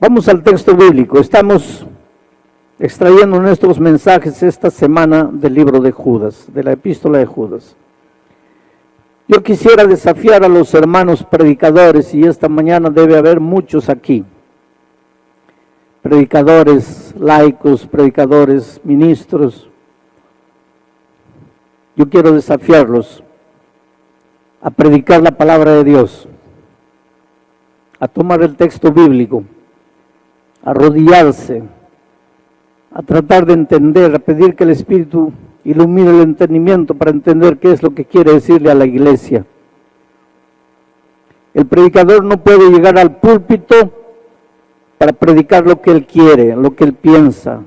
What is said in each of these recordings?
Vamos al texto bíblico. Estamos extrayendo nuestros mensajes esta semana del libro de Judas, de la epístola de Judas. Yo quisiera desafiar a los hermanos predicadores, y esta mañana debe haber muchos aquí, predicadores laicos, predicadores ministros. Yo quiero desafiarlos a predicar la palabra de Dios, a tomar el texto bíblico, a arrodillarse, a tratar de entender, a pedir que el Espíritu ilumine el entendimiento para entender qué es lo que quiere decirle a la iglesia. El predicador no puede llegar al púlpito para predicar lo que él quiere, lo que él piensa.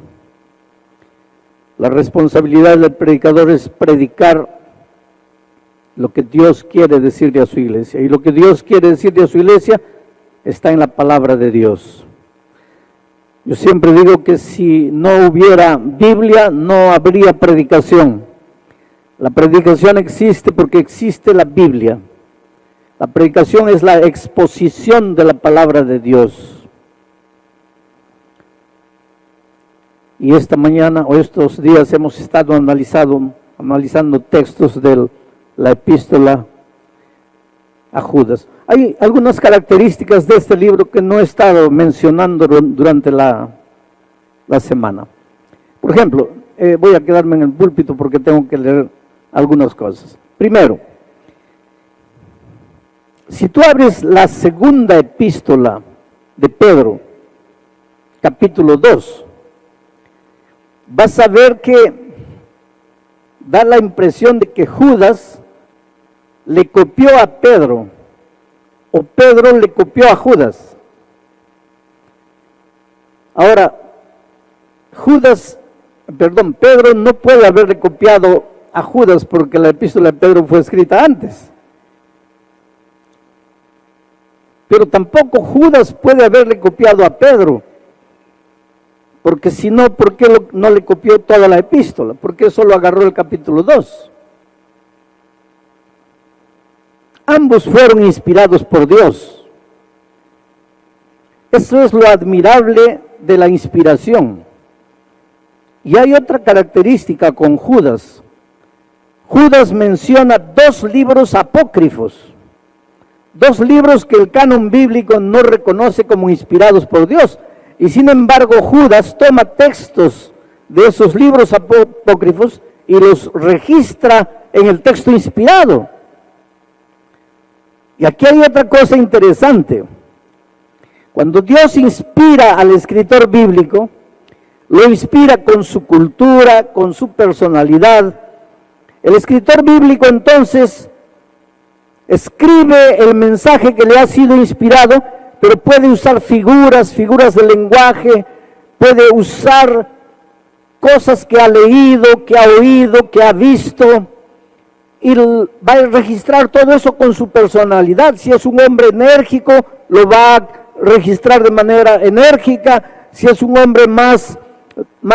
La responsabilidad del predicador es predicar lo que Dios quiere decirle a su iglesia. Y lo que Dios quiere decirle a su iglesia está en la palabra de Dios. Yo siempre digo que si no hubiera Biblia, no habría predicación. La predicación existe porque existe la Biblia. La predicación es la exposición de la palabra de Dios. Y esta mañana o estos días hemos estado analizando textos de la epístola a Judas. Hay algunas características de este libro que no he estado mencionando durante la semana. Por ejemplo, voy a quedarme en el púlpito porque tengo que leer algunas cosas. Primero, si tú abres la segunda epístola de Pedro, capítulo 2, vas a ver que da la impresión de que Judas le copió a Pedro, o Pedro le copió a Judas. Ahora, Pedro no puede haberle copiado a Judas porque la epístola de Pedro fue escrita antes. Pero tampoco Judas puede haberle copiado a Pedro, porque si no, ¿por qué no le copió toda la epístola? ¿Por qué solo agarró el capítulo 2? Ambos fueron inspirados por Dios. Eso es lo admirable de la inspiración. Y hay otra característica con Judas. Judas menciona 2 libros apócrifos, 2 libros que el canon bíblico no reconoce como inspirados por Dios. Y sin embargo, Judas toma textos de esos libros apócrifos y los registra en el texto inspirado. Y aquí hay otra cosa interesante. Cuando Dios inspira al escritor bíblico, lo inspira con su cultura, con su personalidad. El escritor bíblico entonces escribe el mensaje que le ha sido inspirado, pero puede usar figuras del lenguaje, puede usar cosas que ha leído, que ha oído, que ha visto, y va a registrar todo eso con su personalidad. Si es un hombre enérgico, lo va a registrar de manera enérgica. Si es un hombre más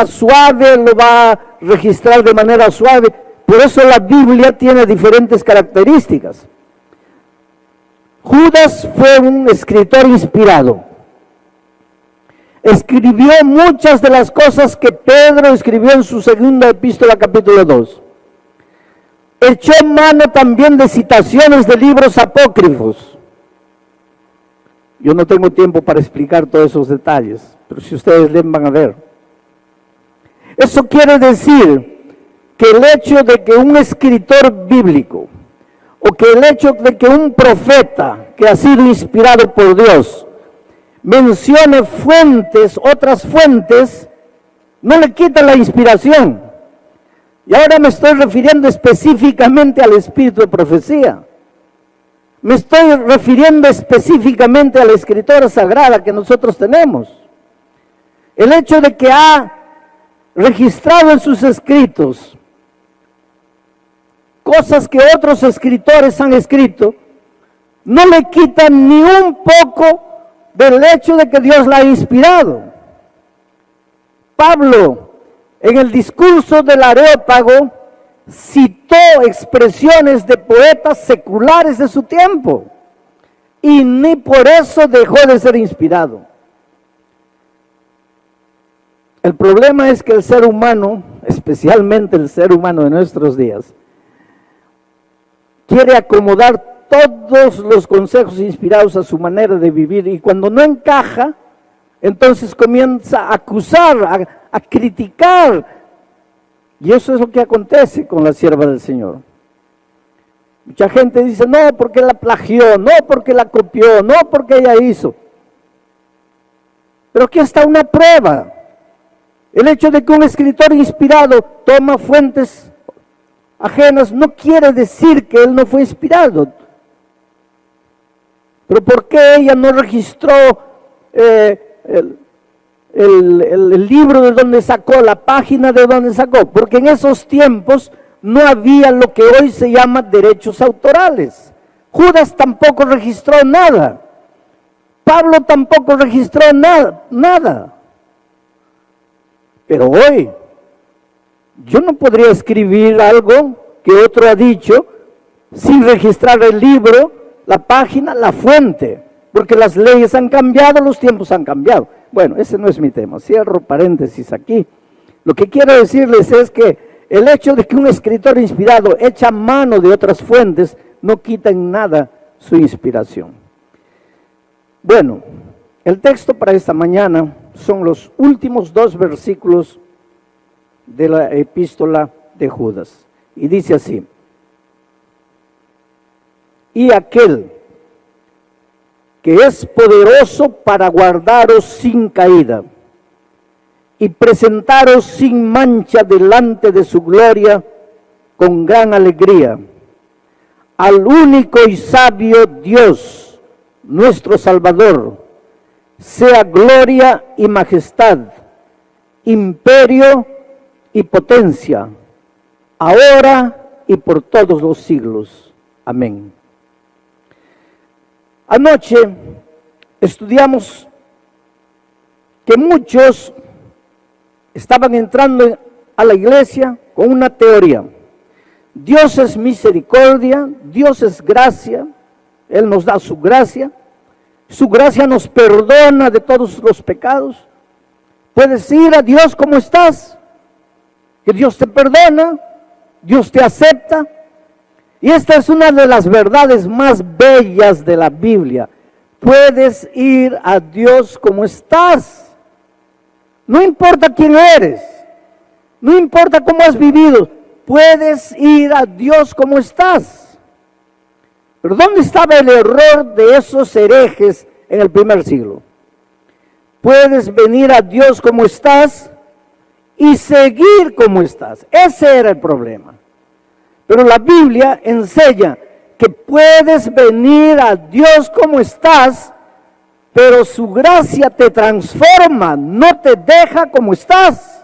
suave, lo va a registrar de manera suave. Por eso la Biblia tiene diferentes características. Judas fue un escritor inspirado. Escribió muchas de las cosas que Pedro escribió en su segunda epístola, capítulo 2. Echó mano también de citaciones de libros apócrifos. Yo no tengo tiempo para explicar todos esos detalles, pero si ustedes leen van a ver. Eso quiere decir que el hecho de que un escritor bíblico, o que el hecho de que un profeta que ha sido inspirado por Dios mencione fuentes, otras fuentes, no le quita la inspiración. Y ahora me estoy refiriendo específicamente al espíritu de profecía. Me estoy refiriendo específicamente a la escritura sagrada que nosotros tenemos. El hecho de que ha registrado en sus escritos cosas que otros escritores han escrito, no le quitan ni un poco del hecho de que Dios la ha inspirado. Pablo, en el discurso del Areópago, citó expresiones de poetas seculares de su tiempo, y ni por eso dejó de ser inspirado. El problema es que el ser humano, especialmente el ser humano de nuestros días, quiere acomodar todos los consejos inspirados a su manera de vivir, y cuando no encaja, entonces comienza a acusar, a criticar, y eso es lo que acontece con la sierva del Señor. Mucha gente dice, no, porque la plagió, no, porque la copió, no, porque ella hizo. Pero aquí está una prueba. El hecho de que un escritor inspirado toma fuentes ajenas no quiere decir que él no fue inspirado. Pero ¿por qué ella no registró el libro de donde sacó, la página de donde sacó? Porque en esos tiempos no había lo que hoy se llama derechos autorales. Judas tampoco registró nada. Pablo tampoco registró nada. Pero hoy, yo no podría escribir algo que otro ha dicho sin registrar el libro, la página, la fuente, porque las leyes han cambiado, los tiempos han cambiado. Bueno, ese no es mi tema, cierro paréntesis aquí. Lo que quiero decirles es que el hecho de que un escritor inspirado echa mano de otras fuentes no quita en nada su inspiración. Bueno, el texto para esta mañana son los últimos 2 versículos de la epístola de Judas. Y dice así: y aquel que es poderoso para guardaros sin caída y presentaros sin mancha delante de su gloria con gran alegría, al único y sabio Dios, nuestro Salvador, sea gloria y majestad, imperio y potencia, ahora y por todos los siglos. Amén. Anoche estudiamos que muchos estaban entrando a la iglesia con una teoría. Dios es misericordia, Dios es gracia, Él nos da su gracia nos perdona de todos los pecados. Puedes ir a Dios como estás, que Dios te perdona, Dios te acepta. Y esta es una de las verdades más bellas de la Biblia. Puedes ir a Dios como estás. No importa quién eres, no importa cómo has vivido, puedes ir a Dios como estás. Pero ¿dónde estaba el error de esos herejes en el primer siglo? Puedes venir a Dios como estás y seguir como estás. Ese era el problema. Pero la Biblia enseña que puedes venir a Dios como estás, pero su gracia te transforma, no te deja como estás.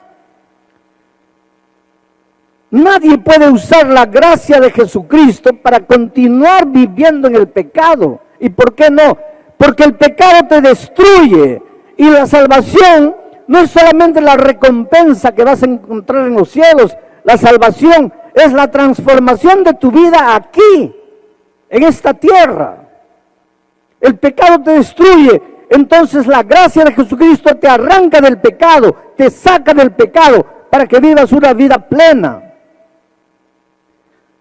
Nadie puede usar la gracia de Jesucristo para continuar viviendo en el pecado. ¿Y por qué no? Porque el pecado te destruye, y la salvación no es solamente la recompensa que vas a encontrar en los cielos. La salvación es la transformación de tu vida aquí, en esta tierra. El pecado te destruye, entonces la gracia de Jesucristo te arranca del pecado, te saca del pecado para que vivas una vida plena.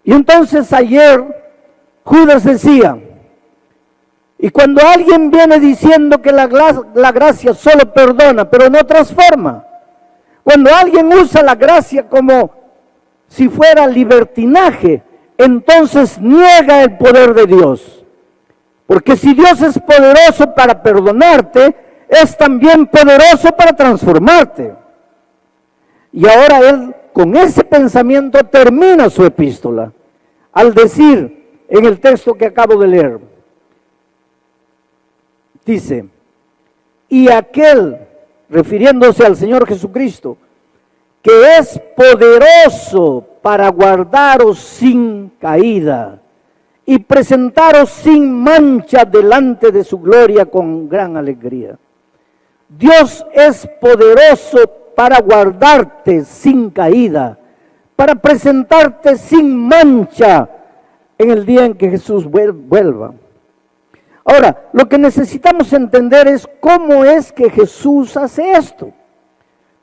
Y entonces ayer Judas decía, y cuando alguien viene diciendo que la gracia solo perdona, pero no transforma, cuando alguien usa la gracia como si fuera libertinaje, entonces niega el poder de Dios. Porque si Dios es poderoso para perdonarte, es también poderoso para transformarte. Y ahora él, con ese pensamiento, termina su epístola al decir en el texto que acabo de leer, dice, y aquel, refiriéndose al Señor Jesucristo, que es poderoso para guardaros sin caída y presentaros sin mancha delante de su gloria con gran alegría. Dios es poderoso para guardarte sin caída, para presentarte sin mancha en el día en que Jesús vuelva. Ahora, lo que necesitamos entender es cómo es que Jesús hace esto.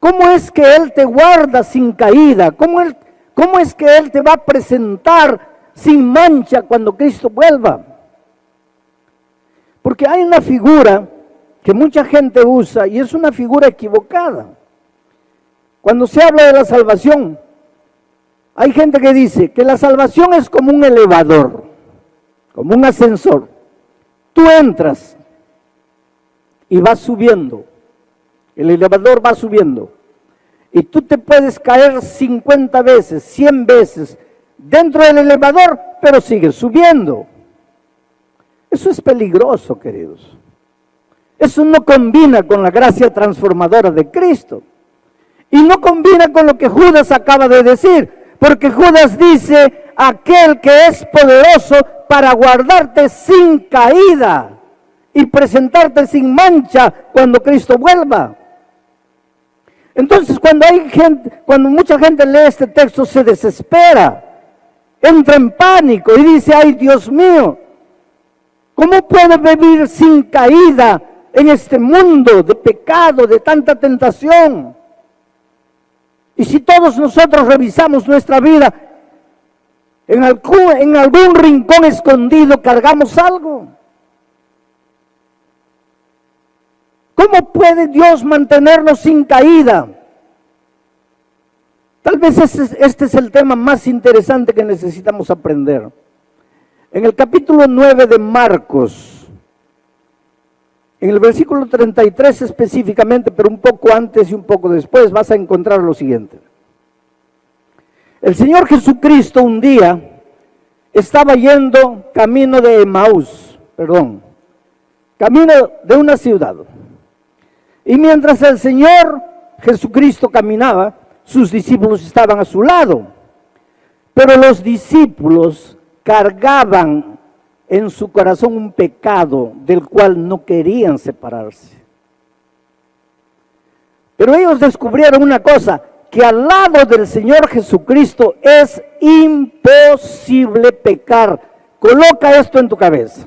¿Cómo es que Él te guarda sin caída? ¿Cómo es que Él te va a presentar sin mancha cuando Cristo vuelva? Porque hay una figura que mucha gente usa y es una figura equivocada. Cuando se habla de la salvación, hay gente que dice que la salvación es como un elevador, como un ascensor. Tú entras y vas subiendo, el elevador va subiendo, y tú te puedes caer 50 veces, 100 veces dentro del elevador, pero sigues subiendo. Eso es peligroso, queridos. Eso no combina con la gracia transformadora de Cristo. Y no combina con lo que Judas acaba de decir, porque Judas dice, aquel que es poderoso para guardarte sin caída y presentarte sin mancha cuando Cristo vuelva. Entonces, cuando mucha gente lee este texto, se desespera, entra en pánico y dice, ay Dios mío, ¿cómo puedo vivir sin caída en este mundo de pecado, de tanta tentación? Y si todos nosotros revisamos nuestra vida, en algún rincón escondido cargamos algo. ¿Cómo puede Dios mantenernos sin caída? Tal vez este es el tema más interesante que necesitamos aprender. En el capítulo 9 de Marcos, en el versículo 33 específicamente, pero un poco antes y un poco después, vas a encontrar lo siguiente. El Señor Jesucristo un día estaba yendo camino de Emaús, camino de una ciudad. Y mientras el Señor Jesucristo caminaba, sus discípulos estaban a su lado. Pero los discípulos cargaban en su corazón un pecado del cual no querían separarse. Pero ellos descubrieron una cosa, que al lado del Señor Jesucristo es imposible pecar. Coloca esto en tu cabeza.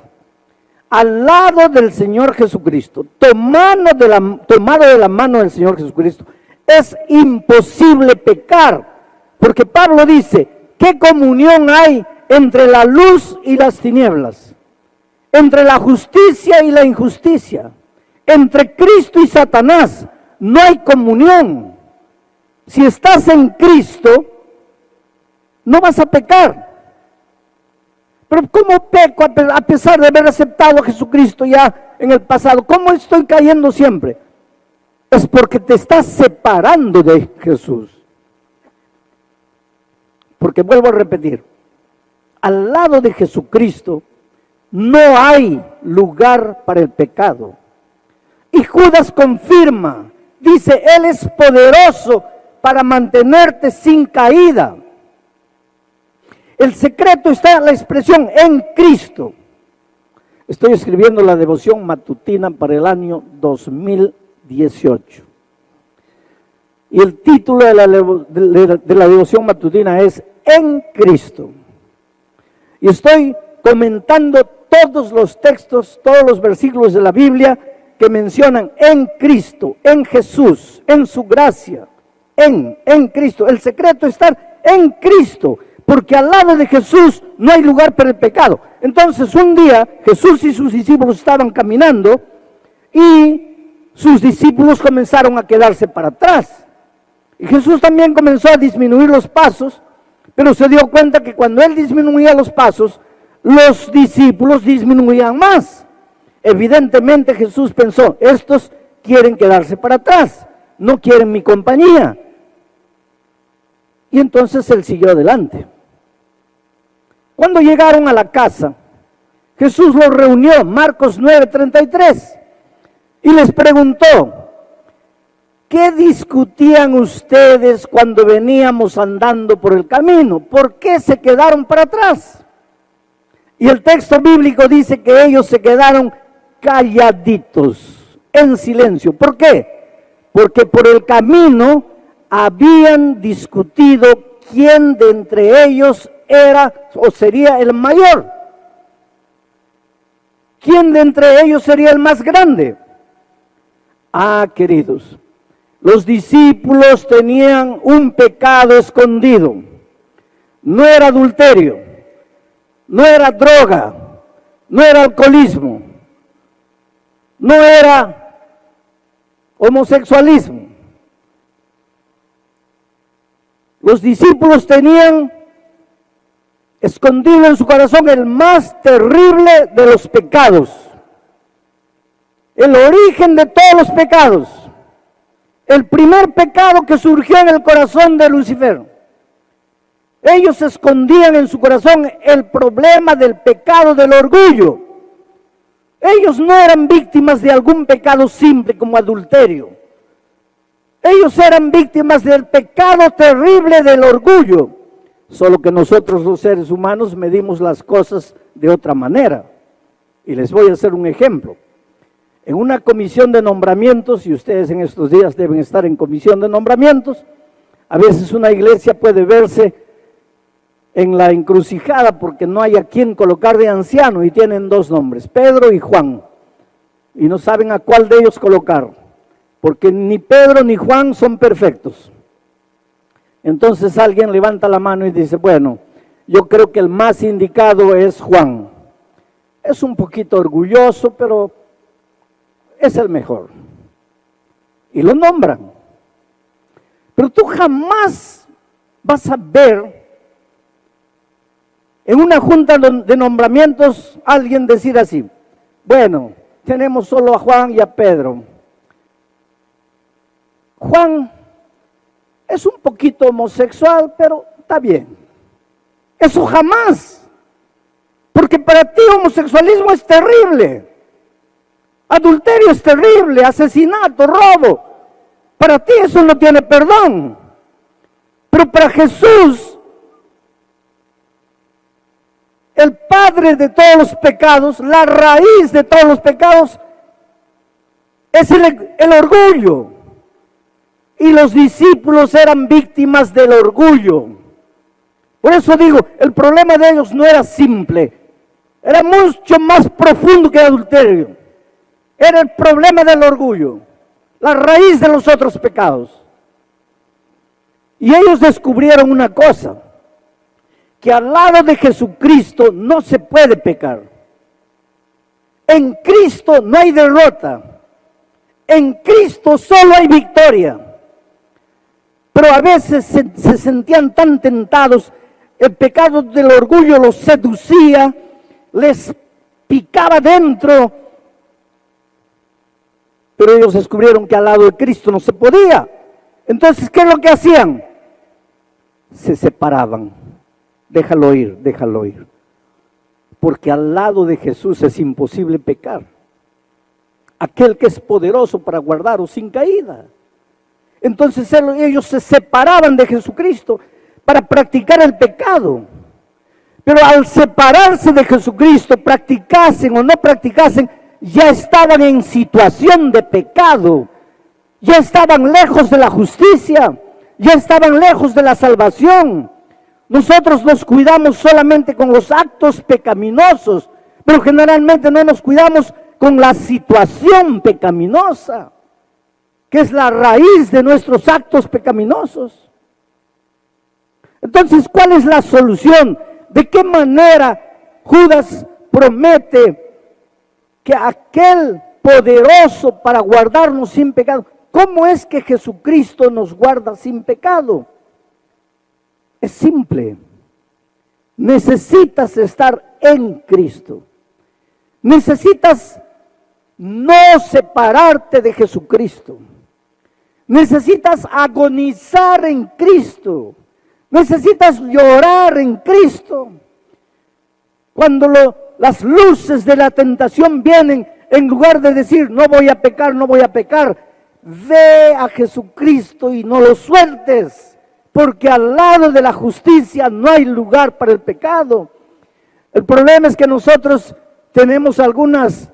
Al lado del Señor Jesucristo, tomado de la mano del Señor Jesucristo, es imposible pecar. Porque Pablo dice, ¿qué comunión hay entre la luz y las tinieblas? Entre la justicia y la injusticia. Entre Cristo y Satanás no hay comunión. Si estás en Cristo, no vas a pecar. Pero ¿cómo peco a pesar de haber aceptado a Jesucristo ya en el pasado? ¿Cómo estoy cayendo siempre? Es porque te estás separando de Jesús. Porque vuelvo a repetir, al lado de Jesucristo no hay lugar para el pecado. Y Judas confirma, dice, Él es poderoso para mantenerte sin caída. El secreto está en la expresión en Cristo. Estoy escribiendo la devoción matutina para el año 2018. Y el título de la devoción matutina es En Cristo. Y estoy comentando todos los textos, todos los versículos de la Biblia que mencionan en Cristo, en Jesús, en su gracia, en Cristo. El secreto está en Cristo. Porque al lado de Jesús no hay lugar para el pecado. Entonces un día Jesús y sus discípulos estaban caminando y sus discípulos comenzaron a quedarse para atrás. Y Jesús también comenzó a disminuir los pasos, pero se dio cuenta que cuando Él disminuía los pasos, los discípulos disminuían más. Evidentemente Jesús pensó, estos quieren quedarse para atrás, no quieren mi compañía. Y entonces Él siguió adelante. Cuando llegaron a la casa, Jesús los reunió, Marcos 9:33, y les preguntó, ¿qué discutían ustedes cuando veníamos andando por el camino? ¿Por qué se quedaron para atrás? Y el texto bíblico dice que ellos se quedaron calladitos, en silencio. ¿Por qué? Porque por el camino habían discutido quién de entre ellos era o sería el mayor. ¿Quién de entre ellos sería el más grande? Ah, queridos, Los discípulos tenían un pecado escondido. No era adulterio, no era droga, no era alcoholismo, no era homosexualismo. Los discípulos tenían escondido en su corazón el más terrible de los pecados, el origen de todos los pecados, el primer pecado que surgió en el corazón de Lucifer. Ellos escondían en su corazón el problema del pecado del orgullo. Ellos no eran víctimas de algún pecado simple como adulterio. Ellos eran víctimas del pecado terrible del orgullo. Solo que nosotros los seres humanos medimos las cosas de otra manera. Y les voy a hacer un ejemplo. En una comisión de nombramientos, y ustedes en estos días deben estar en comisión de nombramientos, a veces una iglesia puede verse en la encrucijada porque no hay a quien colocar de anciano y tienen dos nombres, Pedro y Juan, y no saben a cuál de ellos colocar, porque ni Pedro ni Juan son perfectos. Entonces alguien levanta la mano y dice, bueno, yo creo que el más indicado es Juan. Es un poquito orgulloso, pero es el mejor. Y lo nombran. Pero tú jamás vas a ver en una junta de nombramientos alguien decir así, bueno, tenemos solo a Juan y a Pedro. Juan es un poquito homosexual, pero está bien. Eso jamás. Porque para ti homosexualismo es terrible. Adulterio es terrible, asesinato, robo. Para ti eso no tiene perdón. Pero para Jesús, el padre de todos los pecados, la raíz de todos los pecados, es el orgullo. Y los discípulos eran víctimas del orgullo. Por eso digo, el problema de ellos no era simple, era mucho más profundo que el adulterio. Era el problema del orgullo, la raíz de los otros pecados. Y ellos descubrieron una cosa, que al lado de Jesucristo no se puede pecar. En Cristo no hay derrota. En Cristo solo hay victoria. Pero a veces se sentían tan tentados, el pecado del orgullo los seducía, les picaba dentro. Pero ellos descubrieron que al lado de Cristo no se podía. Entonces, ¿qué es lo que hacían? Se separaban. Déjalo ir, déjalo ir. Porque al lado de Jesús es imposible pecar. Aquel que es poderoso para guardaros sin caída. Entonces ellos se separaban de Jesucristo para practicar el pecado. Pero al separarse de Jesucristo, practicasen o no practicasen, ya estaban en situación de pecado. Ya estaban lejos de la justicia. Ya estaban lejos de la salvación. Nosotros nos cuidamos solamente con los actos pecaminosos, pero generalmente no nos cuidamos con la situación pecaminosa, que es la raíz de nuestros actos pecaminosos. Entonces, ¿cuál es la solución? ¿De qué manera Judas promete que aquel poderoso para guardarnos sin pecado? ¿Cómo es que Jesucristo nos guarda sin pecado? Es simple. Necesitas estar en Cristo. Necesitas no separarte de Jesucristo. Necesitas agonizar en Cristo. Necesitas llorar en Cristo. Cuando las luces de la tentación vienen, en lugar de decir, no voy a pecar, no voy a pecar, ve a Jesucristo y no lo sueltes. Porque al lado de la justicia no hay lugar para el pecado. El problema es que nosotros tenemos algunos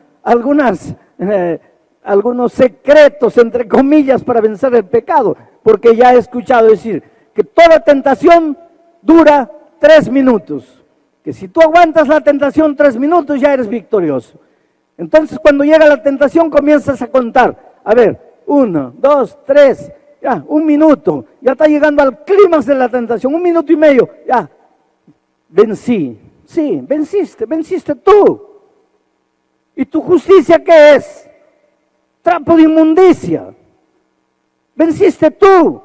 secretos, entre comillas, para vencer el pecado. Porque ya he escuchado decir que toda tentación dura 3 minutos. Que si tú aguantas la tentación 3 minutos ya eres victorioso. Entonces cuando llega la tentación comienzas a contar. A ver, 1, 2, 3... ya, 1 minuto, ya está llegando al clímax de la tentación, 1 minuto y medio, ya, vencí. Sí, venciste tú. ¿Y tu justicia qué es? Trapo de inmundicia. Venciste tú,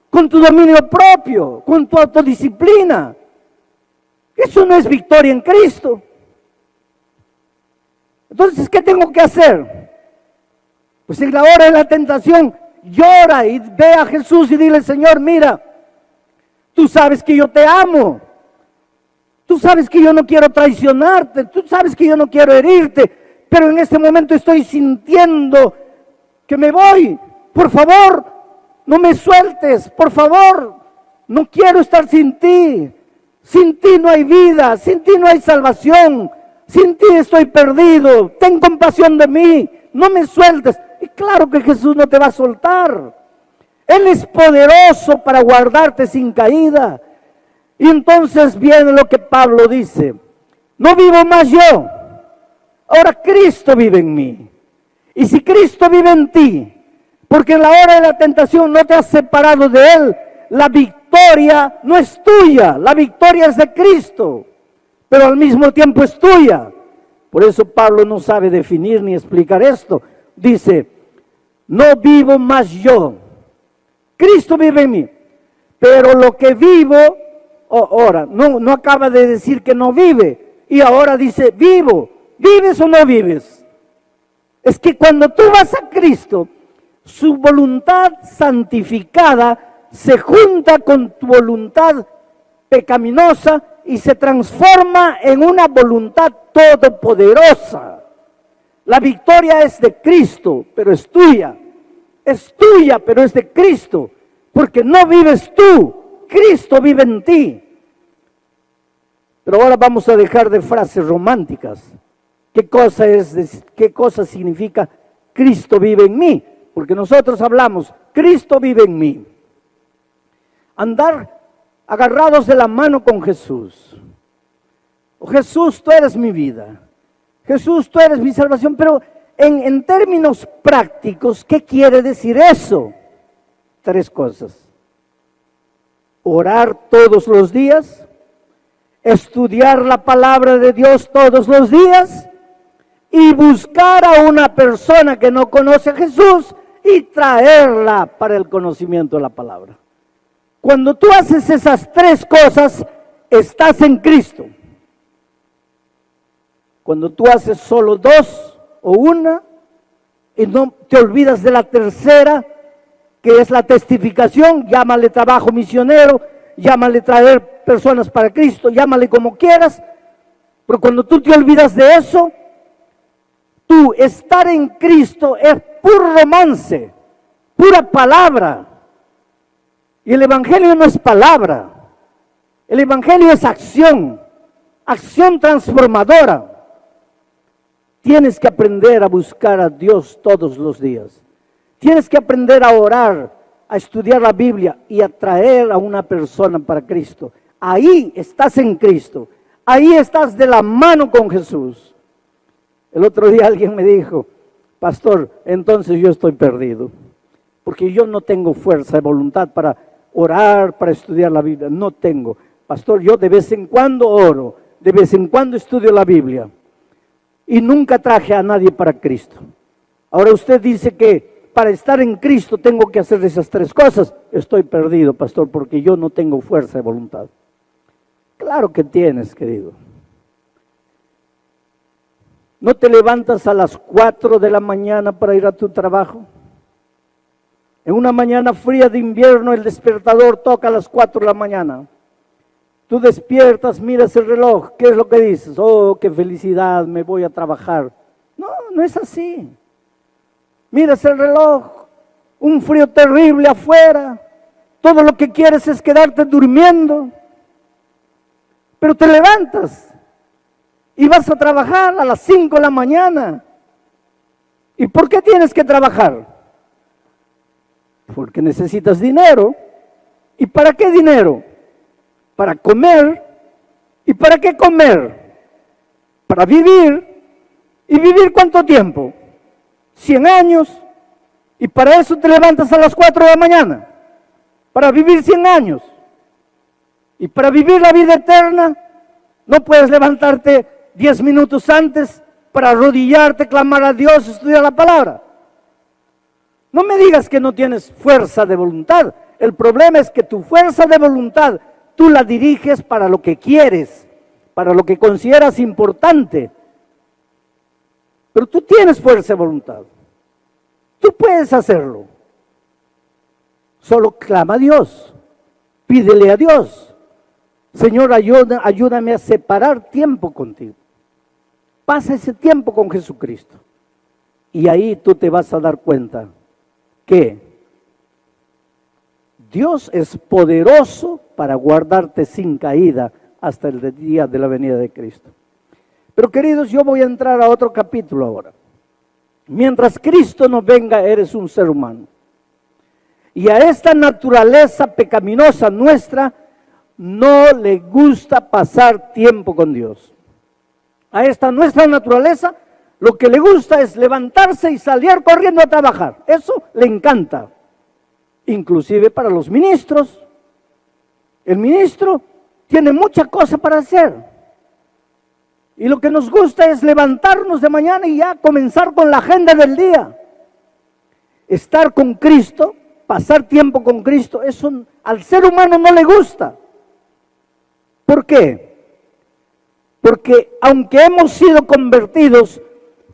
con tu dominio propio, con tu autodisciplina. Eso no es victoria en Cristo. Entonces, ¿qué tengo que hacer? Pues en la hora de la tentación, llora y ve a Jesús y dile: Señor, mira, tú sabes que yo te amo. Tú sabes que yo no quiero traicionarte, tú sabes que yo no quiero herirte, pero en este momento estoy sintiendo que me voy. Por favor, no me sueltes, por favor, no quiero estar sin ti. Sin ti no hay vida, sin ti no hay salvación, sin ti estoy perdido. Ten compasión de mí, no me sueltes. Y claro que Jesús no te va a soltar. Él es poderoso para guardarte sin caída. Y entonces viene lo que Pablo dice: no vivo más yo, ahora Cristo vive en mí. Y si Cristo vive en ti, porque en la hora de la tentación no te has separado de Él, la victoria no es tuya, la victoria es de Cristo, pero al mismo tiempo es tuya. Por eso Pablo no sabe definir ni explicar esto. Dice: no vivo más yo, Cristo vive en mí, pero lo que vivo, ahora, no acaba de decir que no vive, y ahora dice vivo. ¿Vives o no vives? Es que cuando tú vas a Cristo, su voluntad santificada se junta con tu voluntad pecaminosa y se transforma en una voluntad todopoderosa. La victoria es de Cristo, pero es tuya. Es tuya, pero es de Cristo, porque no vives tú, Cristo vive en ti. Pero ahora vamos a dejar de frases románticas. ¿Qué cosa significa Cristo vive en mí? Porque nosotros hablamos, Cristo vive en mí. Andar agarrados de la mano con Jesús. Oh, Jesús, tú eres mi vida. Jesús, tú eres mi salvación. Pero en términos prácticos, ¿qué quiere decir eso? 3 cosas. Orar todos los días, estudiar la palabra de Dios todos los días y buscar a una persona que no conoce a Jesús y traerla para el conocimiento de la palabra. Cuando tú haces esas 3 cosas, estás en Cristo. Cuando tú haces solo 2 o 1 y no te olvidas de la tercera, que es la testificación, llámale trabajo misionero, llámale traer personas para Cristo, llámale como quieras, pero cuando tú te olvidas de eso, tú estar en Cristo es puro romance, pura palabra. Y el Evangelio no es palabra, el Evangelio es acción, acción transformadora. Tienes que aprender a buscar a Dios todos los días. Tienes que aprender a orar, a estudiar la Biblia y a traer a una persona para Cristo. Ahí estás en Cristo, ahí estás de la mano con Jesús. El otro día alguien me dijo: pastor, entonces yo estoy perdido, porque yo no tengo fuerza de voluntad para orar, para estudiar la Biblia. No tengo. Pastor, yo de vez en cuando oro, de vez en cuando estudio la Biblia, y nunca traje a nadie para Cristo. Ahora usted dice que para estar en Cristo tengo que hacer esas 3 cosas. Estoy perdido, pastor, porque yo no tengo fuerza de voluntad. Claro que tienes, querido. ¿No te levantas a las 4 de la mañana para ir a tu trabajo? En una mañana fría de invierno el despertador toca a las 4 de la mañana. Tú despiertas, miras el reloj, ¿qué es lo que dices? Oh, qué felicidad, me voy a trabajar. No, no es así. Miras el reloj, un frío terrible afuera, todo lo que quieres es quedarte durmiendo, pero te levantas y vas a trabajar a las 5 de la mañana. ¿Y por qué tienes que trabajar? Porque necesitas dinero. ¿Y para qué dinero? Para comer. ¿Y para qué comer? Para vivir. ¿Y vivir cuánto tiempo? 100 años, Y para eso te levantas a las 4 de la mañana, para vivir 100 años. Y para vivir la vida eterna, no puedes levantarte 10 minutos antes para arrodillarte, clamar a Dios, estudiar la palabra. No me digas que no tienes fuerza de voluntad. El problema es que tu fuerza de voluntad tú la diriges para lo que quieres, para lo que consideras importante. Pero tú tienes fuerza de voluntad. Tú puedes hacerlo. Solo clama a Dios. Pídele a Dios. Señor, ayúdame a separar tiempo contigo. Pasa ese tiempo con Jesucristo. Y ahí tú te vas a dar cuenta que Dios es poderoso para guardarte sin caída hasta el día de la venida de Cristo. Pero queridos, yo voy a entrar a otro capítulo ahora. Mientras Cristo no venga, eres un ser humano. Y a esta naturaleza pecaminosa nuestra no le gusta pasar tiempo con Dios. A esta nuestra naturaleza lo que le gusta es levantarse y salir corriendo a trabajar. Eso le encanta. Inclusive para los ministros. El ministro tiene mucha cosa para hacer. Y lo que nos gusta es levantarnos de mañana y ya comenzar con la agenda del día. Estar con Cristo, pasar tiempo con Cristo, eso al ser humano no le gusta. ¿Por qué? Porque aunque hemos sido convertidos,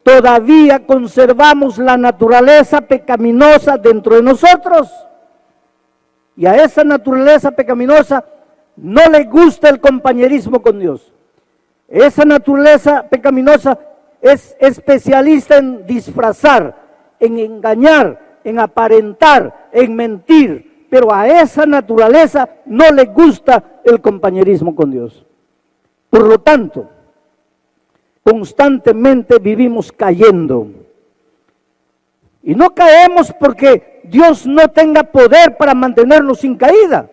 todavía conservamos la naturaleza pecaminosa dentro de nosotros. Y a esa naturaleza pecaminosa no le gusta el compañerismo con Dios. Esa naturaleza pecaminosa es especialista en disfrazar, en engañar, en aparentar, en mentir. Pero a esa naturaleza no le gusta el compañerismo con Dios. Por lo tanto, constantemente vivimos cayendo. Y no caemos porque Dios no tenga poder para mantenernos sin caída.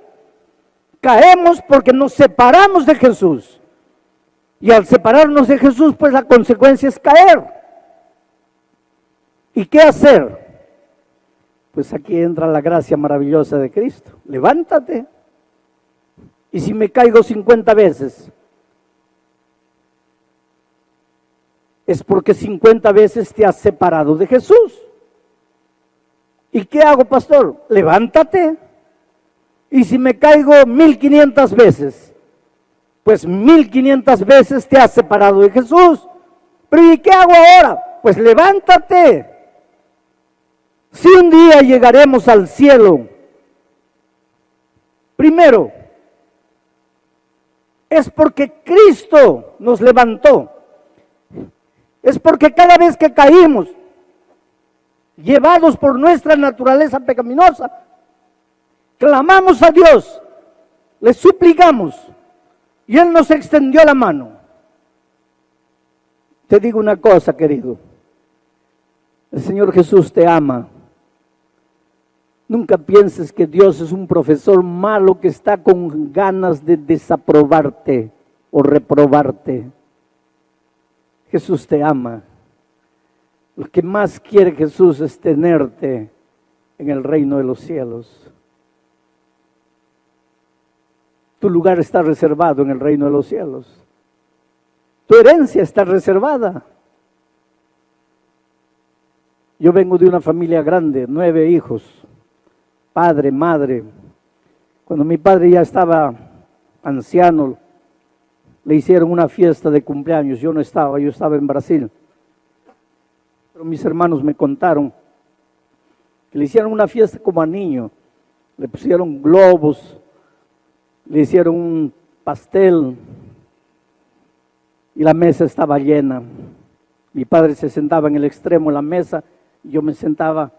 Caemos porque nos separamos de Jesús. Y al separarnos de Jesús, pues la consecuencia es caer. ¿Y qué hacer? Pues aquí entra la gracia maravillosa de Cristo. Levántate. Y si me caigo 50 veces, es porque 50 veces te has separado de Jesús. ¿Y qué hago, pastor? Levántate. Y si me caigo 1500 veces, pues 1500 veces te has separado de Jesús. Pero ¿y qué hago ahora? Pues levántate. Si un día llegaremos al cielo, primero, es porque Cristo nos levantó. Es porque cada vez que caímos, llevados por nuestra naturaleza pecaminosa, clamamos a Dios, le suplicamos, y Él nos extendió la mano. Te digo una cosa, querido, el Señor Jesús te ama. Nunca pienses que Dios es un profesor malo que está con ganas de desaprobarte o reprobarte. Jesús te ama. Lo que más quiere Jesús es tenerte en el reino de los cielos. Tu lugar está reservado en el reino de los cielos. Tu herencia está reservada. Yo vengo de una familia grande, 9 hijos, padre, madre. Cuando mi padre ya estaba anciano, le hicieron una fiesta de cumpleaños. Yo no estaba, yo estaba en Brasil. Pero mis hermanos me contaron que le hicieron una fiesta como a niño. Le pusieron globos, le hicieron un pastel y la mesa estaba llena. Mi padre se sentaba en el extremo de la mesa y yo me sentaba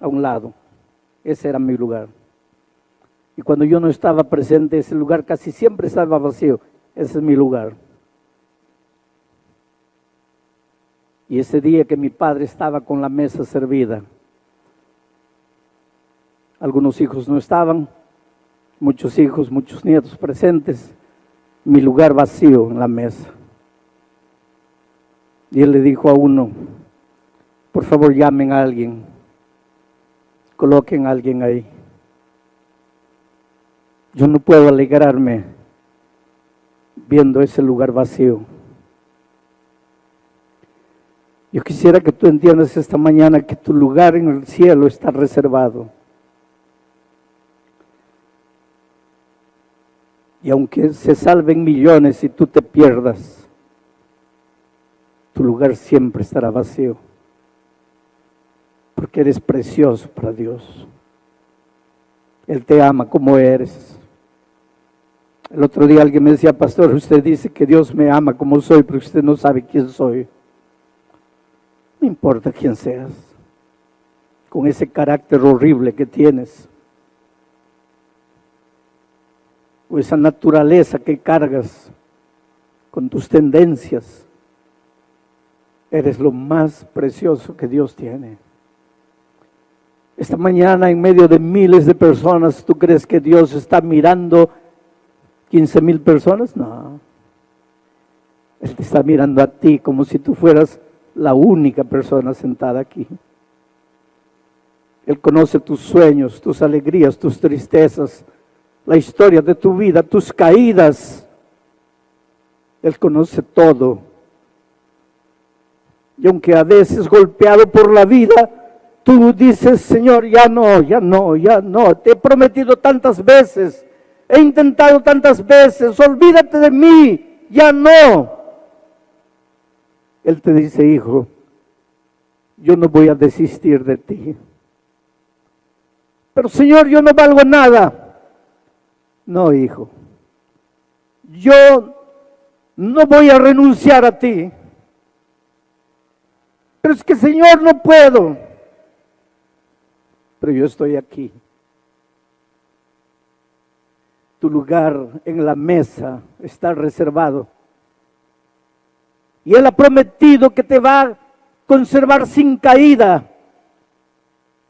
a un lado. Ese era mi lugar. Y cuando yo no estaba presente, ese lugar casi siempre estaba vacío. Ese es mi lugar. Y ese día que mi padre estaba con la mesa servida, algunos hijos no estaban, muchos hijos, muchos nietos presentes, mi lugar vacío en la mesa. Y él le dijo a uno, por favor llamen a alguien. Coloquen a alguien ahí. Yo no puedo alegrarme viendo ese lugar vacío. Yo quisiera que tú entiendas esta mañana que tu lugar en el cielo está reservado. Y aunque se salven millones y tú te pierdas, tu lugar siempre estará vacío. Porque eres precioso para Dios. Él te ama como eres. El otro día alguien me decía, pastor, usted dice que Dios me ama como soy, pero usted no sabe quién soy. No importa quién seas, con ese carácter horrible que tienes, o esa naturaleza que cargas con tus tendencias, eres lo más precioso que Dios tiene. Esta mañana, en medio de miles de personas, ¿tú crees que Dios está mirando 15,000 personas? No. Él te está mirando a ti como si tú fueras la única persona sentada aquí. Él conoce tus sueños, tus alegrías, tus tristezas, la historia de tu vida, tus caídas. Él conoce todo. Y aunque a veces golpeado por la vida, tú dices, Señor, ya no, te he prometido tantas veces, he intentado tantas veces, olvídate de mí, ya no. Él te dice, hijo, yo no voy a desistir de ti. Pero Señor, yo no valgo nada. No, hijo, yo no voy a renunciar a ti. Pero es que Señor, no puedo. Pero yo estoy aquí. Tu lugar en la mesa está reservado. Y Él ha prometido que te va a conservar sin caída.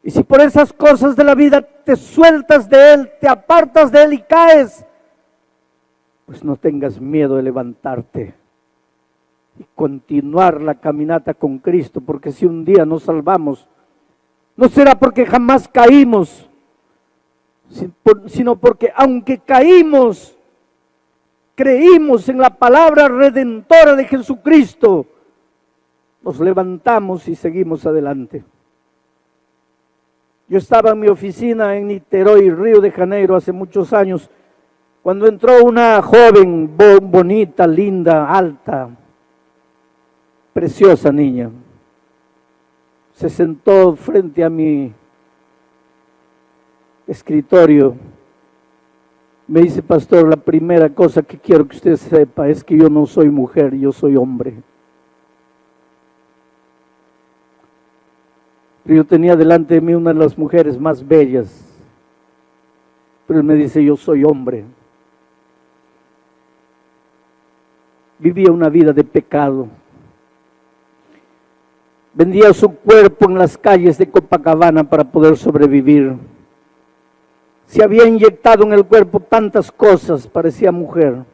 Y si por esas cosas de la vida te sueltas de Él, te apartas de Él y caes, pues no tengas miedo de levantarte y continuar la caminata con Cristo, porque si un día nos salvamos, no será porque jamás caímos, sino porque aunque caímos, creímos en la palabra redentora de Jesucristo, nos levantamos y seguimos adelante. Yo estaba en mi oficina en Niterói, Río de Janeiro, hace muchos años, cuando entró una joven, bonita, linda, alta, preciosa niña. Se sentó frente a mi escritorio. Me dice, pastor, la primera cosa que quiero que usted sepa es que yo no soy mujer, yo soy hombre. Yo tenía delante de mí una de las mujeres más bellas, pero él me dice, yo soy hombre. Vivía una vida de pecado. Vendía su cuerpo en las calles de Copacabana para poder sobrevivir. Se había inyectado en el cuerpo tantas cosas, parecía mujer.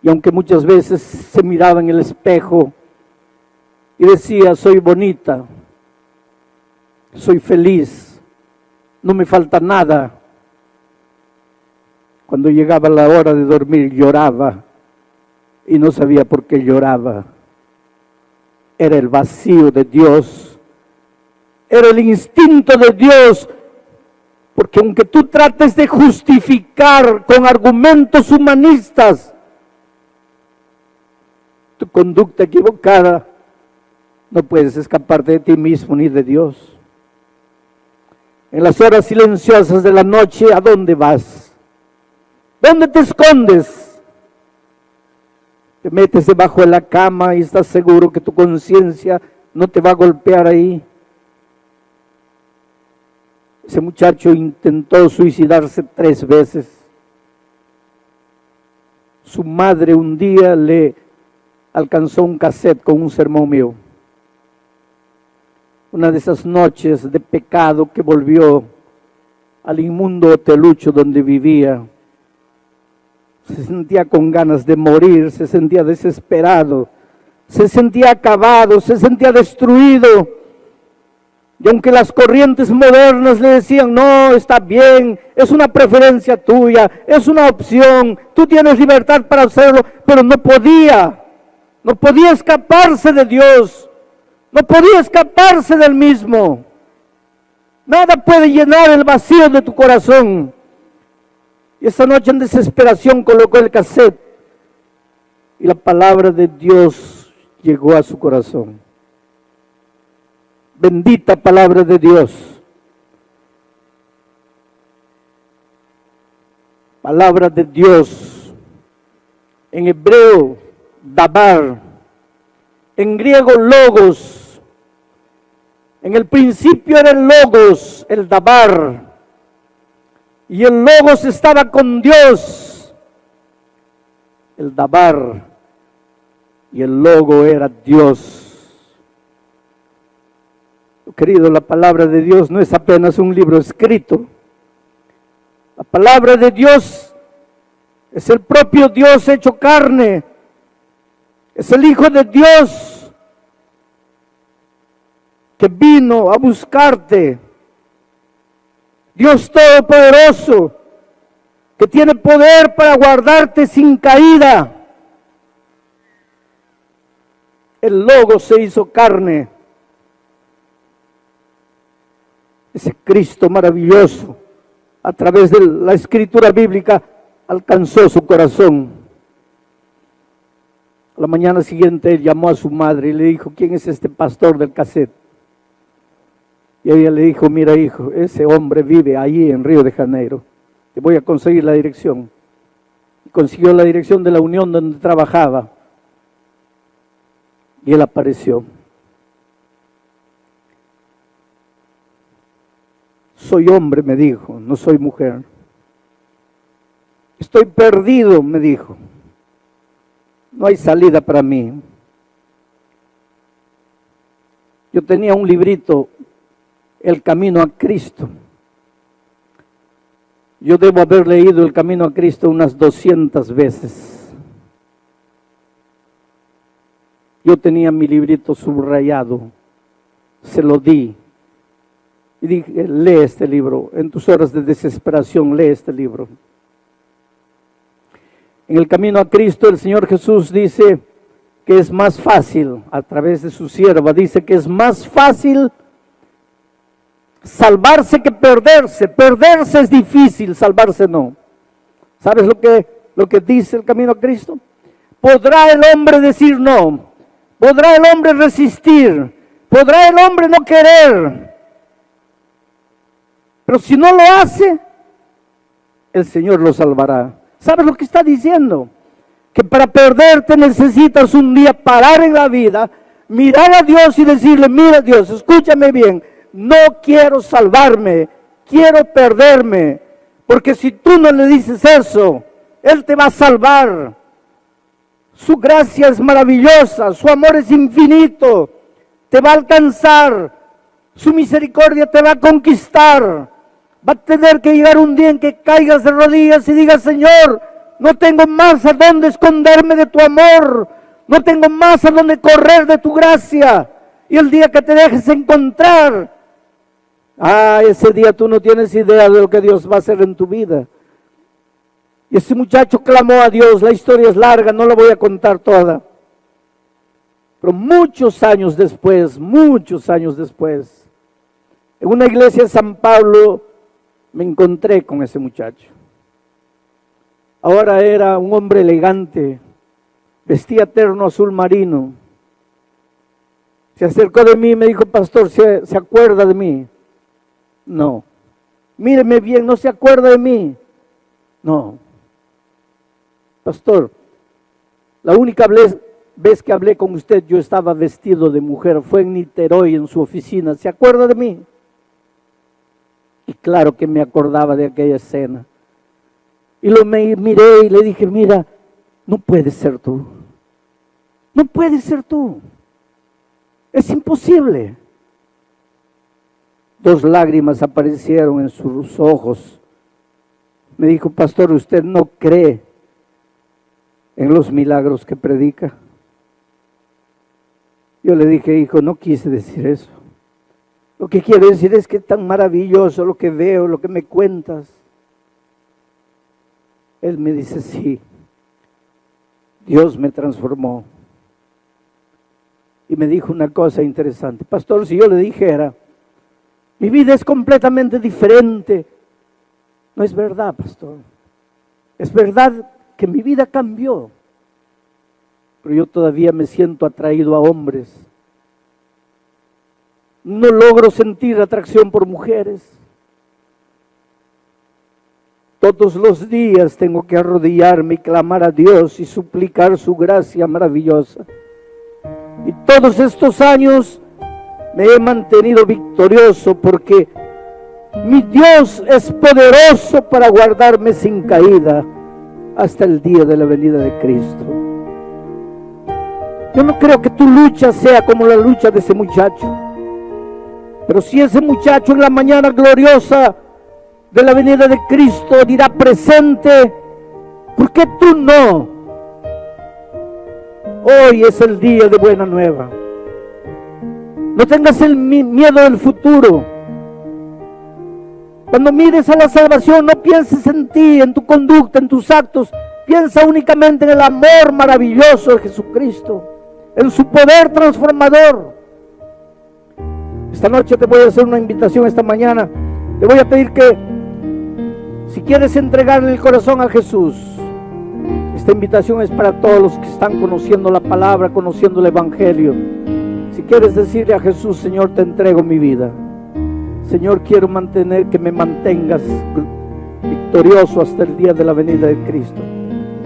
Y aunque muchas veces se miraba en el espejo y decía, soy bonita, soy feliz, no me falta nada. Cuando llegaba la hora de dormir lloraba y no sabía por qué lloraba. Era el vacío de Dios, era el instinto de Dios, porque aunque tú trates de justificar con argumentos humanistas tu conducta equivocada, no puedes escaparte de ti mismo ni de Dios. En las horas silenciosas de la noche, ¿a dónde vas? ¿Dónde te escondes? Te metes debajo de la cama y estás seguro que tu conciencia no te va a golpear ahí. Ese muchacho intentó suicidarse 3 veces. Su madre un día le alcanzó un cassette con un sermón mío. Una de esas noches de pecado que volvió al inmundo hotelucho donde vivía. Se sentía con ganas de morir, se sentía desesperado, se sentía acabado, se sentía destruido. Y aunque las corrientes modernas le decían, no, está bien, es una preferencia tuya, es una opción, tú tienes libertad para hacerlo, pero no podía escaparse de Dios, no podía escaparse del mismo. Nada puede llenar el vacío de tu corazón. Y esta noche en desesperación colocó el cassette y la palabra de Dios llegó a su corazón. Bendita palabra de Dios. Palabra de Dios. En hebreo, dabar. En griego, logos. En el principio era el logos, el dabar. Y el logos estaba con Dios. El dabar. Y el logo era Dios. Querido, la palabra de Dios no es apenas un libro escrito. La palabra de Dios es el propio Dios hecho carne. Es el Hijo de Dios que vino a buscarte. Dios Todopoderoso, que tiene poder para guardarte sin caída. El Logo se hizo carne. Ese Cristo maravilloso, a través de la escritura bíblica, alcanzó su corazón. La mañana siguiente él llamó a su madre y le dijo, ¿quién es este pastor del cassette? Y ella le dijo, mira hijo, ese hombre vive allí en Río de Janeiro, te voy a conseguir la dirección. Y consiguió la dirección de la unión donde trabajaba. Y él apareció. Soy hombre, me dijo, no soy mujer. Estoy perdido, me dijo. No hay salida para mí. Yo tenía un librito, El Camino a Cristo. Yo debo haber leído El Camino a Cristo unas 200 veces. Yo tenía mi librito subrayado, se lo di. Y dije, lee este libro, en tus horas de desesperación, lee este libro. En El Camino a Cristo, el Señor Jesús dice que es más fácil, a través de su sierva, dice que es más fácil salvarse que perderse. Perderse es difícil, salvarse no. ¿Sabes lo que dice El Camino a Cristo? ¿Podrá el hombre decir no? ¿Podrá el hombre resistir? ¿Podrá el hombre no querer? Pero si no lo hace, el Señor lo salvará. ¿Sabes lo que está diciendo? Que para perderte necesitas un día parar en la vida, mirar a Dios y decirle, mira Dios, escúchame bien, no quiero salvarme, quiero perderme. Porque si tú no le dices eso, Él te va a salvar. Su gracia es maravillosa, su amor es infinito, te va a alcanzar, su misericordia te va a conquistar. Va a tener que llegar un día en que caigas de rodillas y digas, Señor, no tengo más a dónde esconderme de tu amor, no tengo más a dónde correr de tu gracia. Y el día que te dejes encontrar, ese día tú no tienes idea de lo que Dios va a hacer en tu vida. Y ese muchacho clamó a Dios, la historia es larga, no la voy a contar toda. Pero muchos años después, en una iglesia de San Pablo, me encontré con ese muchacho. Ahora era un hombre elegante, vestía terno azul marino. Se acercó de mí y me dijo, pastor, ¿se acuerda de mí? No. Míreme bien, ¿no se acuerda de mí? No. Pastor, la única vez que hablé con usted, yo estaba vestido de mujer, fue en Niterói, en su oficina. ¿Se acuerda de mí? Y claro que me acordaba de aquella escena. Y lo miré y le dije, mira, no puedes ser tú. No puedes ser tú. Es imposible. 2 lágrimas aparecieron en sus ojos. Me dijo, pastor, ¿usted no cree en los milagros que predica? Yo le dije, hijo, no quise decir eso. Lo que quiero decir es que es tan maravilloso lo que veo, lo que me cuentas. Él me dice, sí, Dios me transformó. Y me dijo una cosa interesante. Pastor, si yo le dijera, mi vida es completamente diferente. No es verdad, pastor. Es verdad que mi vida cambió. Pero yo todavía me siento atraído a hombres. No logro sentir atracción por mujeres. Todos los días tengo que arrodillarme y clamar a Dios y suplicar su gracia maravillosa. Y todos estos años me he mantenido victorioso porque mi Dios es poderoso para guardarme sin caída hasta el día de la venida de Cristo. Yo no creo que tu lucha sea como la lucha de ese muchacho. Pero si ese muchacho en la mañana gloriosa de la venida de Cristo dirá presente, ¿por qué tú no? Hoy es el día de buena nueva. No tengas el miedo del futuro. Cuando mires a la salvación, no pienses en ti, en tu conducta, en tus actos. Piensa únicamente en el amor maravilloso de Jesucristo, en su poder transformador. Esta noche te voy a hacer una invitación, esta mañana. Te voy a pedir que, si quieres entregarle el corazón a Jesús, esta invitación es para todos los que están conociendo la palabra, conociendo el Evangelio. Si quieres decirle a Jesús, Señor, te entrego mi vida. Señor, quiero que me mantengas victorioso hasta el día de la venida de Cristo.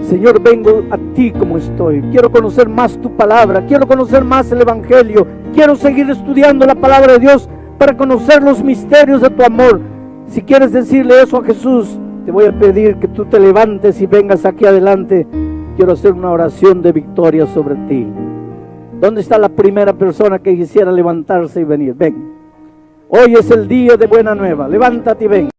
Señor, vengo a ti como estoy. Quiero conocer más tu palabra, quiero conocer más el Evangelio. Quiero seguir estudiando la palabra de Dios para conocer los misterios de tu amor. Si quieres decirle eso a Jesús, te voy a pedir que tú te levantes y vengas aquí adelante. Quiero hacer una oración de victoria sobre ti. ¿Dónde está la primera persona que quisiera levantarse y venir? Ven. Hoy es el día de buena nueva. Levántate y ven.